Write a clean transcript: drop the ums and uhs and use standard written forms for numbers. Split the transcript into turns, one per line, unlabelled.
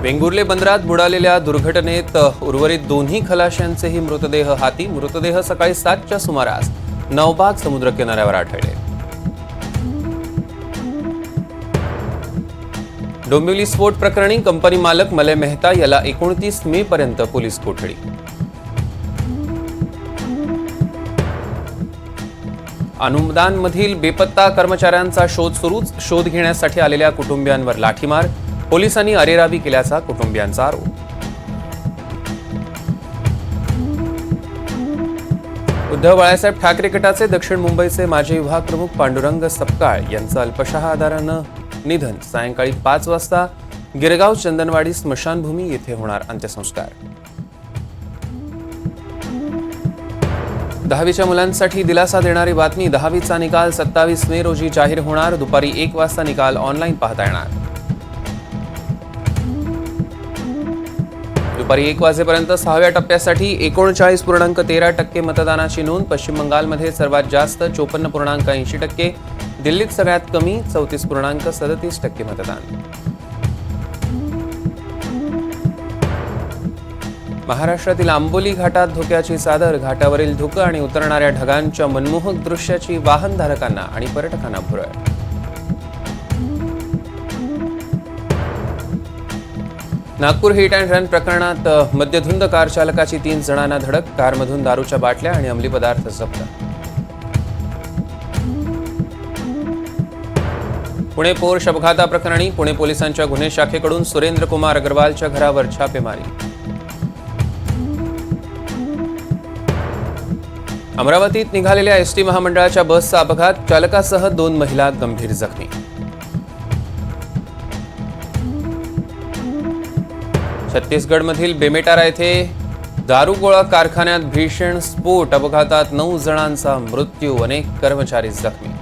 वेंगुर्ले बंदरात बुडालेल्या दुर्घटनेत उर्वरित दोन्ही खलाशांचेही मृतदेह हाती. मृतदेह सकाळी 7च्या सुमारास नवबाग समुद्र किनाऱ्यावर आढळले. डोंबिवली स्फोट प्रकरणी कंपनी मालक मलय मेहता याला 29 मे पर्यंत पोलीस कोठडी. अनुदानमधील बेपत्ता कर्मचाऱ्यांचा शोध सुरूच. शोध घेण्यासाठी आलेल्या कुटुंबियांवर लाठीमार. पोलिसांनी अरेरावी केल्याचा कुटुंबियांचा आरोप. उद्धव बाळासाहेब ठाकरे गटाचे दक्षिण मुंबईचे माजी विभाग प्रमुख पांडुरंग सपकाळ यांचं अल्पशा आजारानं निधन. सायंकाळी 5 वाजता गिरगाव चंदनवाडी स्मशानभूमी येथे होणार अंत्यसंस्कार. 10वीच्या मुलांसाठी दिलासा देणारी बातमी. 10वीचा निकाल 27 मे रोजी जाहीर होणार. दुपारी 1 वाजता निकाल ऑनलाईन पाहता येणार. दुपारी 1 वाजेपर्यंत 6व्या टप्प्यासाठी 39.13% मतदानाची नोंद. पश्चिम बंगालमध्ये सर्वात जास्त 54.80%. दिल्लीत सगळ्यात कमी 34.37% मतदान. महाराष्ट्रातील आंबोली घाटात धुक्याची चादर. घाटावरील धुकं आणि उतरणाऱ्या ढगांच्या मनमोहक दृश्याची वाहनधारकांना आणि पर्यटकांना भुरळ. नागपूर हिट अँड रन प्रकरणात मद्यधुंद कार चालकाची 3 जणांना धडक. कारमधून दारूच्या बाटल्या आणि अंमली पदार्थ जप्त. पुणे पोर्श अपघाताप्रकरणी पुणे पोलिसांच्या गुन्हे शाखेकडून सुरेंद्र कुमार अग्रवालच्या घरावर छापेमारी. अमरावतीत निघालेल्या एसटी महामंडळाच्या बसचा अपघात. चालकासह 2 महिला गंभीर जखमी. छत्तीसगडमधील बेमेटारा येथे दारुगोळा कारखान्यात भीषण स्फोट. अपघातात 9 जणांचा मृत्यू. अनेक कर्मचारी जखमी.